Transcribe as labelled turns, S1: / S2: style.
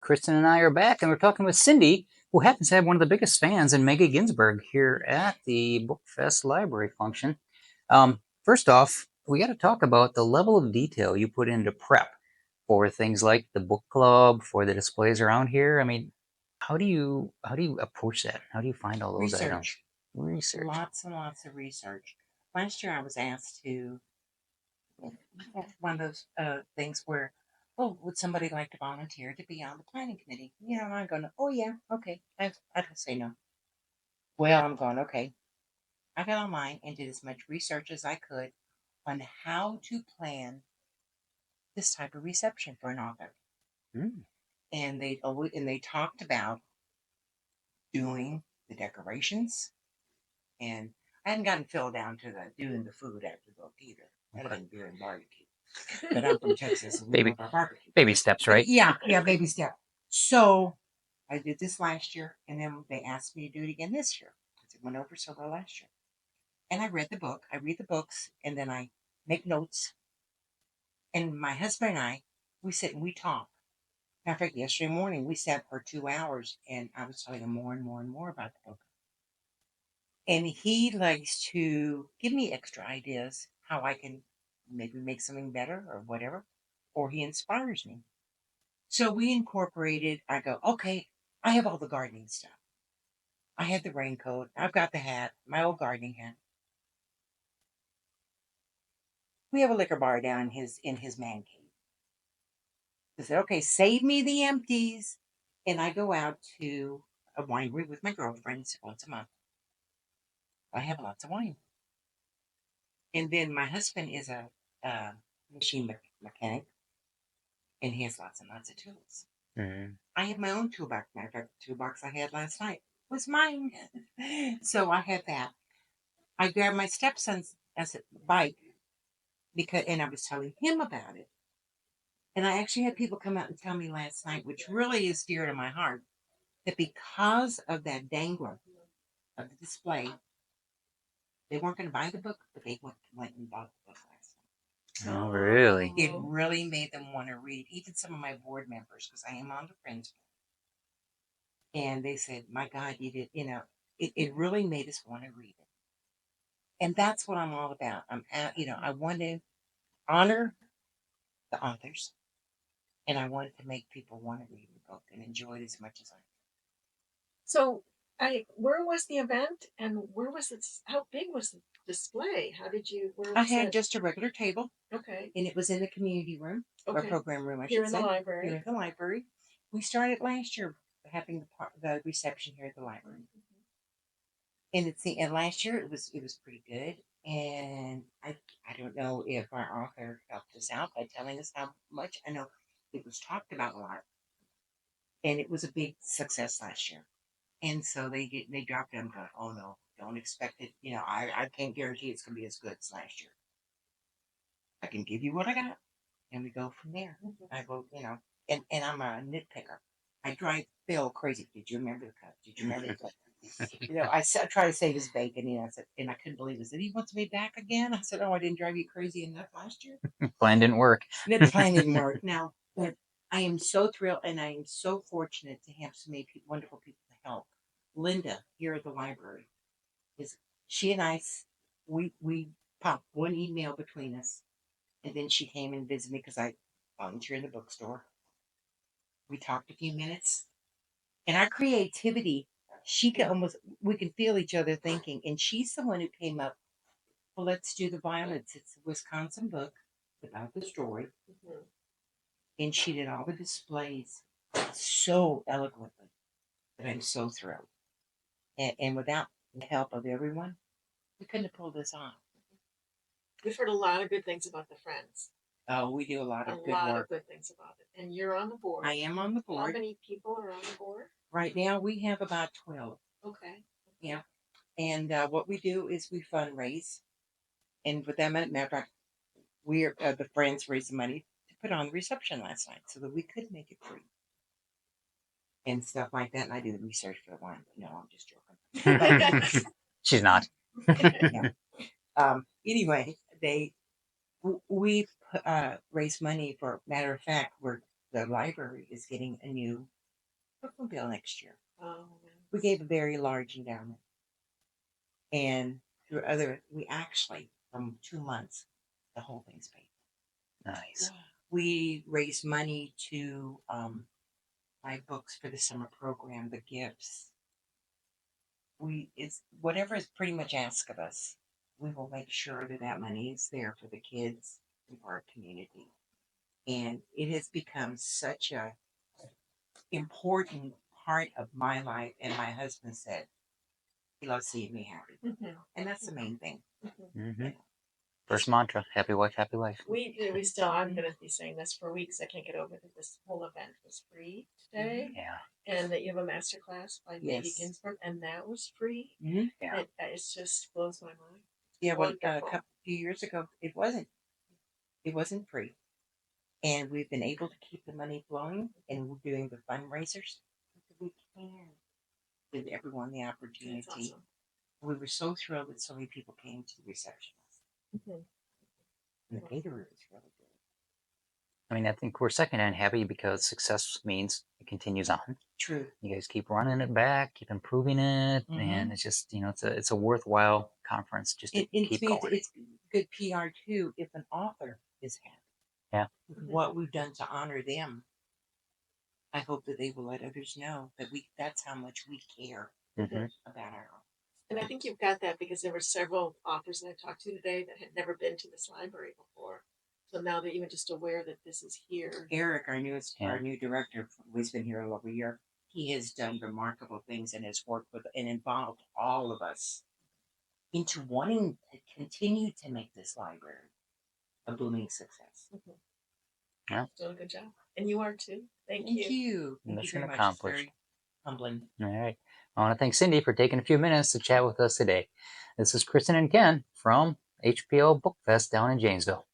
S1: Kristen and I are back, and we're talking with Cindy, who happens to have one of the biggest fans in Maggie Ginsburg here at the Bookfest Library function. First off, we got to talk about the level of detail you put into prep for things like the book club, for the displays around here. I mean, how do you approach that? How do you find all those items?
S2: Research.
S1: Research.
S2: Lots and lots of research. Last year I was asked to, one of those things where, oh, would somebody like to volunteer to be on the planning committee? And I'm going, oh, yeah, okay. I don't say no. Well, I'm going, okay. I got online and did as much research as I could on how to plan this type of reception for an author.
S1: Mm.
S2: And they talked about doing the decorations, and I hadn't gotten Phil down to doing the food after the book either. That'd have been beer and barbecue. But I'm from Texas, and we
S1: Baby,
S2: love our barbecue.
S1: baby steps, right?
S2: Yeah, baby step. So I did this last year, and then they asked me to do it again this year because it went over so well last year. And I read the book. I read the books, and then I make notes. And my husband and I, we sit and we talk. Matter of fact, yesterday morning we sat for 2 hours, and I was telling him more and more and more about the book. And he likes to give me extra ideas how I can maybe make something better or whatever, or he inspires me. So we incorporated, I go, okay, I have all the gardening stuff. I had the raincoat, I've got the hat, my old gardening hat. We have a liquor bar down in his man cave. I said, okay, save me the empties. And I go out to a winery with my girlfriends once a month. I have lots of wine. And then my husband is a machine mechanic, and he has lots and lots of tools.
S1: Mm.
S2: I have my own toolbox. Matter of fact, the toolbox I had last night was mine. So I had that. I grabbed my stepson's as a bike and I was telling him about it. And I actually had people come out and tell me last night, which really is dear to my heart, that because of that dangler of the display, they weren't going to buy the book, but they went and bought the book last night.
S1: Oh, really?
S2: It really made them want to read. Even some of my board members, because I am on the Friends board. And they said, my God, you did, it really made us want to read it. And that's what I'm all about. I want to honor the authors, and I wanted to make people want to read the book and enjoy it as much as I do.
S3: So, where was the event, and where was it? How big was the display? How did you?
S2: I had just a regular table,
S3: okay,
S2: and it was in the community room or program room, I
S3: here
S2: should
S3: in
S2: say.
S3: the library.
S2: Here in the library. We started last year having the reception here at the library, and last year it was pretty good. And I don't know if our author helped us out by telling us how much. I know it was talked about a lot, and it was a big success last year. And so they dropped it. I'm going, oh no, don't expect it. I can't guarantee it's going to be as good as last year. I can give you what I got, and we go from there. I go, and I'm a nitpicker. I drive Phil crazy. Did you remember the cut? Did you remember the cut? I try to save his bacon. I said, and I couldn't believe it. Said he wants me back again. I said, oh, I didn't drive you crazy enough last year.
S1: Plan didn't work.
S2: The plan didn't work. Now, but I am so thrilled, and I am so fortunate to have so many wonderful people to help. Linda here at the library is she and I we popped one email between us, and then she came and visited me because I volunteer in the bookstore. We talked a few minutes, and our creativity, we can feel each other thinking, and she's the one who came up. Well, let's do the violets. It's a Wisconsin book about the story, and she did all the displays so eloquently that I'm so thrilled. And without the help of everyone, we couldn't have pulled this off.
S3: We've heard a lot of good things about the Friends.
S2: Oh, we do a lot of good
S3: A lot
S2: work.
S3: of good things about it. And you're on the board.
S2: I am on the board.
S3: How many people are on the board?
S2: Right now, we have about 12.
S3: Okay.
S2: Yeah. And what we do is we fundraise. And with that, matter of fact, we're the Friends raised the money to put on the reception last night so that we could make it free. And stuff like that. And I do the research for the wine. No, I'm just joking.
S1: She's not.
S2: Yeah. Anyway, we raise money for. Matter of fact, the library is getting a new bookmobile next year.
S3: Oh,
S2: We gave a very large endowment. And through we actually, from 2 months, the whole thing's paid.
S1: Nice.
S2: We raised money to buy books for the summer program, the gifts. It's whatever is pretty much asked of us. We will make sure that that money is there for the kids and for our community. And it has become such a important part of my life. And my husband said he loves seeing me happy, and that's the main thing.
S1: Mm-hmm. First mantra: happy wife, happy life.
S3: We still. I'm gonna be saying this for weeks. I can't get over that this whole event was free today,
S1: Yeah.
S3: and that you have a master class by Maggie
S2: Yes.
S3: Ginsburg, and that was free.
S2: Mm-hmm.
S1: Yeah.
S3: It just blows my mind.
S2: Yeah, well,
S3: Wonderful.
S2: few years ago, it wasn't free, and we've been able to keep the money flowing, and we're doing the fundraisers. We can give everyone the opportunity.
S3: That's awesome.
S2: We were so thrilled that so many people came to the reception, and the caterer was really good.
S1: I mean, I think we're secondhand happy because success means it continues on.
S2: True.
S1: You guys keep running it back, keep improving it, and it's just it's a worthwhile conference just to keep
S2: to me,
S1: going.
S2: it's good PR too if an author is happy.
S1: Yeah.
S2: With what we've done to honor them. I hope that they will let others know that that's how much we care about our own.
S3: And I think you've got that because there were several authors that I talked to today that had never been to this library before. So now they're even just aware that this is here.
S2: Eric, our new director, who's been here over a year, he has done remarkable things and has worked with and involved all of us into wanting to continue to make this library a booming success.
S1: Yeah.
S3: Doing a good job. And you are too. Thank
S2: you.
S3: you.
S2: Thank you
S1: Mission
S2: very much.
S1: accomplished.
S2: It's very humbling.
S1: All right. I want to thank Cindy for taking a few minutes to chat with us today. This is Kristen and Ken from HPL Bookfest down in Janesville.